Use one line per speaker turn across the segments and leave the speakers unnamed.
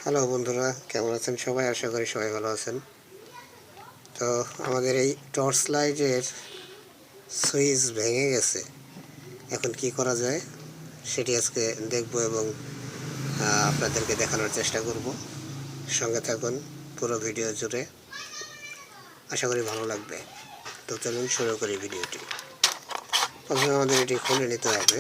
Hello বন্ধুরা, কেমন আছেন সবাই? আশা করি সবাই ভালো আছেন। তো আমাদের এই টর্চ লাইটের সুইচ ভেঙে গেছে। এখন কি করা যায় সেটি আজকে দেখব এবং আপনাদেরকে দেখানোর চেষ্টা করব। সঙ্গে থাকুন পুরো ভিডিও জুড়ে, আশা করি ভালো লাগবে। তো চলুন শুরু করি ভিডিওটি। প্রথমে আমাদের এটি খুলে নিতে হবে।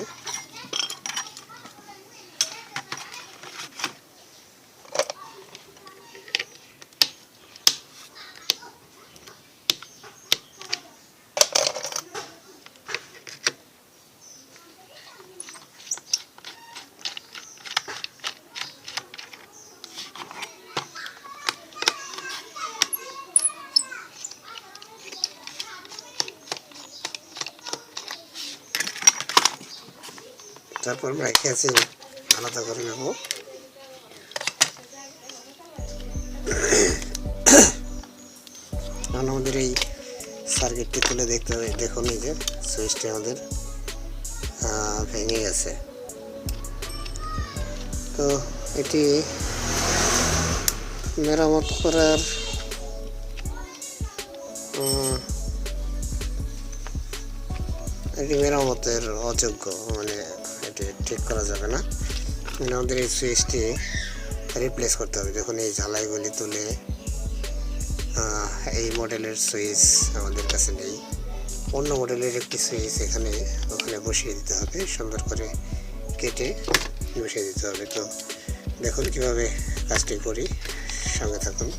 তারপর রেখেছি আলাদা করে নেব। আমাদের এই সার্কিটটি তুলে দেখতে হবে। দেখুন, এই যে সুইচটি আমাদের ভেঙে গেছে। তো এটি মেরামত করার এটি মেরামতের অযোগ্য, মানে এটি ঠিক করা যাবে না। মানে আমাদের এই সুইচটি রিপ্লেস করতে হবে। দেখুন, এই ঝালাইগুলি তুলে এই মডেলের সুইচ আমাদের কাছে নেই। অন্য মডেলের একটি সুইচ ওখানে বসিয়ে দিতে হবে, সুন্দর করে কেটে বসিয়ে দিতে হবে। তো দেখুন কিভাবে কাজটি করি, সঙ্গে থাকুন।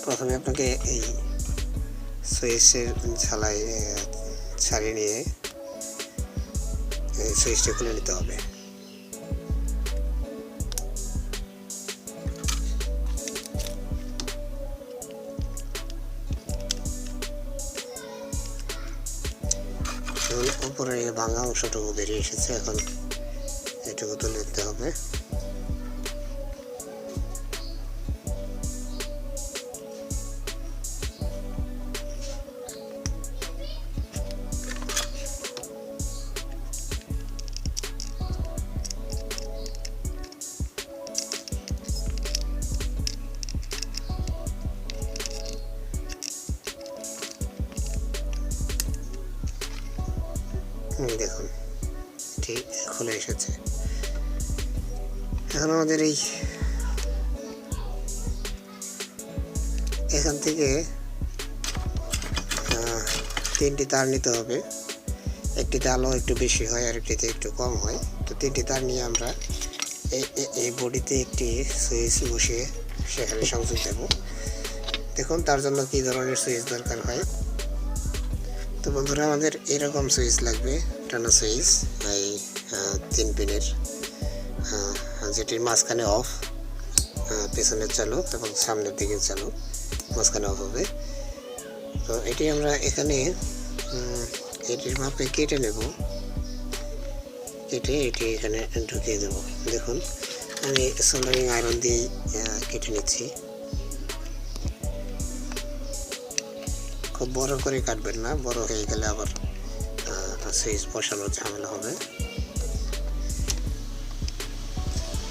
প্রথমে আপনাকে এই সুইচের ঝালাই ছাড়িয়ে নিয়ে এই সুইচটি খুলে নিতে হবে। উপরে ভাঙা অংশটুকু বেরিয়ে এসেছে, এখন এটুকু তুলে নিতে হবে। দেখুন, এটি খুলে এসেছে। এখন আমাদের এখান থেকে 3টি তার নিতে হবে। একটিতে আলো একটু বেশি হয় আর একটিতে একটু কম হয়। তো 3টি তার নিয়ে আমরা এই বডিতে একটি সুইচ বসিয়ে সেখানে সংযোগ দেব। দেখুন তার জন্য কী ধরনের সুইচ দরকার হয়। তো বন্ধুরা, আমাদের এরকম সুইচ লাগবে, টানা সুইচ, এই 3 পিনের, যেটির মাঝখানে অফ, পেছনের চালু এবং সামনের দিকে চালু, মাঝখানে অফ হবে। তো এটি আমরা এখানে এটির মাপে কেটে নেব, কেটে এটি এখানে ঢুকিয়ে দেব। দেখুন, আমি সোল্ডারিং আয়রন দিয়ে কেটে নিচ্ছি। খুব বড় করে কাটবেন না, বড় হয়ে গেলে আবার সুইচ বসানোর ঝামেলা হবে।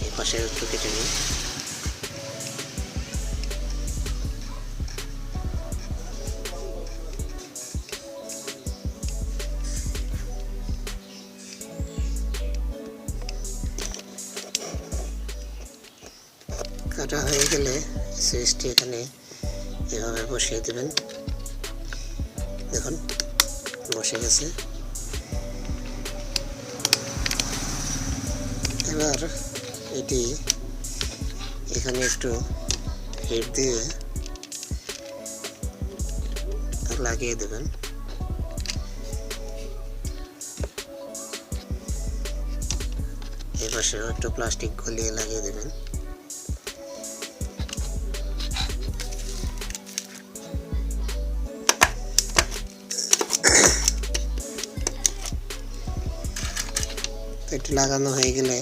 এই পাশে একটু কেটে নিই। কাটা হয়ে গেলে সুইচটি এখানে এভাবে বসিয়ে দেবেন। দেখুন, বসে গেছে। এবার এটি এখানে একটু হিট দিয়ে লাগিয়ে দেবেন। এই পাশেও একটু প্লাস্টিক গলিয়ে লাগিয়ে দেবেন। তো এটি লাগানো হয়ে গেলে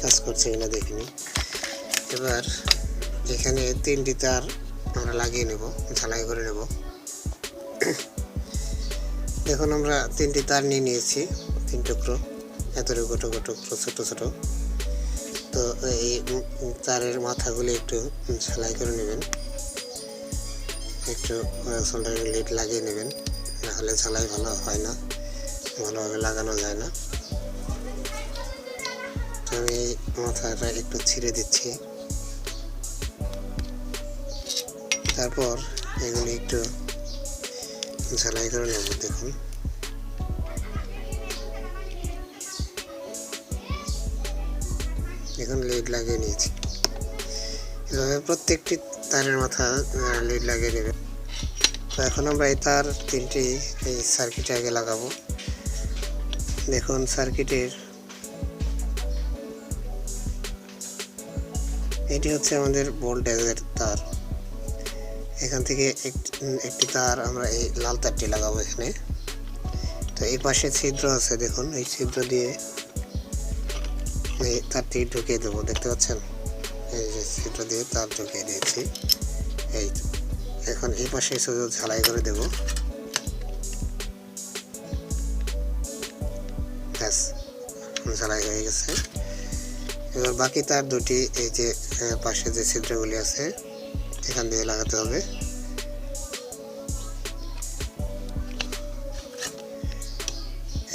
কাজ করছে কিনা দেখিনি। এবার এখানে 3টি তার আমরা লাগিয়ে নেব, ঝালাই করে নেব। দেখুন, আমরা 3টি তার নিয়ে নিয়েছি, 3 টুকরো। এতটুকু ছোট ছোট। তো এই তারের মাথাগুলি একটু সেলাই করে নেবেন, একটু সোল্ডারিং লিড লাগিয়ে নেবেন, নাহলে সেলাই ভালো হয় না, ভালোভাবে লাগানো যায় না। তো আমি এই মাথাটা একটু ছিঁড়ে দিচ্ছি, তারপর এগুলি একটু সেলাই করে নেব। দেখুন এখন লিড লাগিয়ে নিয়েছি। এভাবে প্রত্যেকটি তারের মাথা লিড লাগিয়ে নেবেন। তো এখন আমরা এই তার তিনটি এই সার্কিটে আগে লাগাবো। দেখুন সার্কিটের এটি হচ্ছে আমাদের ভোল্টেজের তার। এখান থেকে একটি তার আমরা এই লাল তারটি লাগাবো এখানে। তো এই পাশে ছিদ্র আছে, দেখুন এই ছিদ্র দিয়ে এই তারটি ঢুকিয়ে দেবো, দেখতে পাচ্ছেন? এই যে ছিদ্র দিয়ে তার ঢুকিয়ে দিয়েছি। এই এখন এই পাশে শুধু ঝালাই করে দেব, ব্যাস ঝালাই হয়ে গেছে। এবার বাকি তার দুটি এই যে পাশে যে ছিদ্রগুলি আছে এখান দিয়ে লাগাতে হবে।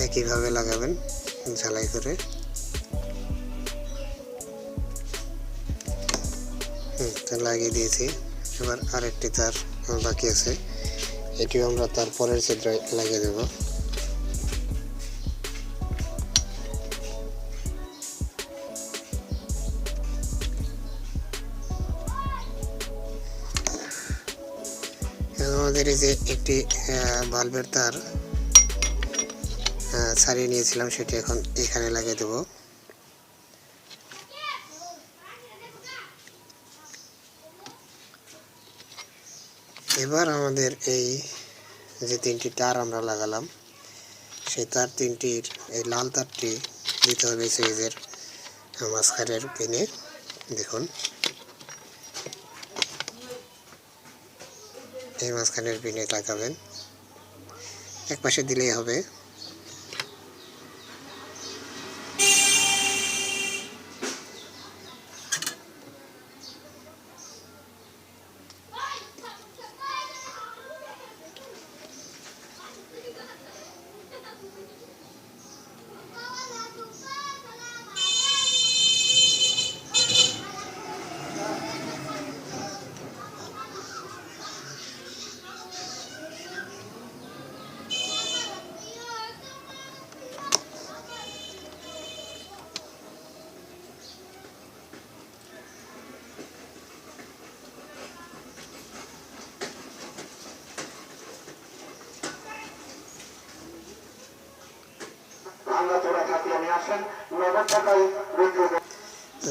একইভাবে লাগাবেন ঝালাই করে। লাগিয়ে দিয়েছি। এবার আরেকটি তার বাকি আছে, এটিও আমরা তার পরের ছিদ্রে লাগিয়ে দেব। আমাদের এই যে একটি বাল্বের তার ছাড়িয়ে নিয়েছিলাম, সেটি এখন এখানে লাগিয়ে দেব। এবার আমাদের এই যে তিনটি তার আমরা লাগালাম, সেই তার তিনটির এই লাল তারটি দিতে হবে সুইচের মাঝখানের পিনে। দেখুন এই মাঝখানের পিনে লাগাবেন, এক পাশে দিলেই হবে।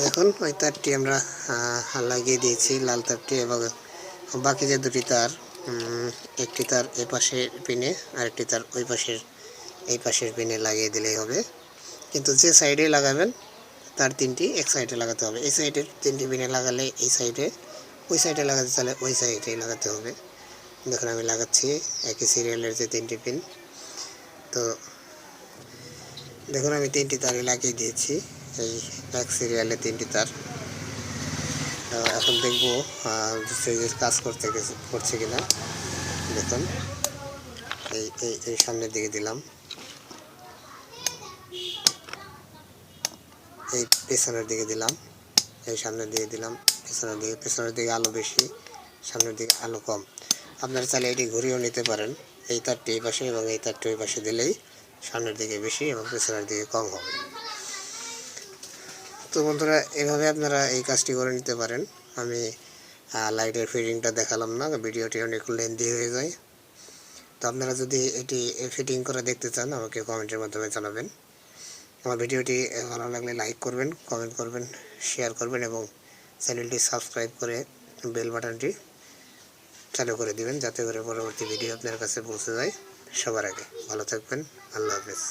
দেখুন ওই তারটি আমরা লাগিয়ে দিয়েছি, লাল তারটি, এবং বাকি যে দুটি তার, একটি তার এ পাশের পিনে আর একটি তার ওই পাশের এই পাশের পিনে লাগিয়ে দিলেই হবে। কিন্তু যে সাইডে লাগাবেন তার তিনটি এক সাইডে লাগাতে হবে। এই সাইডের তিনটি পিনে লাগালে এই সাইডে, ওই সাইডে লাগাতে চাইলে ওই সাইডেই লাগাতে হবে। দেখুন আমি লাগাচ্ছি একই সিরিয়ালের যে তিনটি পিন। তো দেখুন আমি তিনটি তারই লাগিয়ে দিয়েছি, এই এক সিরিয়ালে তিনটি তার। এখন দেখবো সুইচের কাজ করছে কিনা। দেখুন এই সামনের দিকে দিলাম, এই পেছনের দিকে দিলাম, এই সামনের দিকে দিলাম, পেছনের দিকে আলো বেশি, সামনের দিকে আলো কম। আপনারা চাইলে এটি ঘুরিয়েও নিতে পারেন। এই তারটি এই পাশে এবং এই তারটি ওই পাশে দিলেই সামনের দিকে বেশি এবং পেছনের দিকে কম হবে। তো বন্ধুরা এভাবে আপনারা এই কাজটি করে নিতে পারেন। আমি লাইটের ফিটিংটা দেখালাম না, ভিডিওটি অনেক লেন্দি হয়ে যায়। তো আপনারা যদি এটি ফিটিং করে দেখতে চান আমাকে কমেন্টের মাধ্যমে জানাবেন। আমার ভিডিওটি ভালো লাগলে লাইক করবেন, কমেন্ট করবেন, শেয়ার করবেন এবং চ্যানেলটি সাবস্ক্রাইব করে বেল বাটনটি চালু করে দিবেন, যাতে করে পরবর্তী ভিডিও আপনার কাছে পৌঁছে যায় সবার আগে। ভালো থাকবেন, আল্লাহ হাফেজ।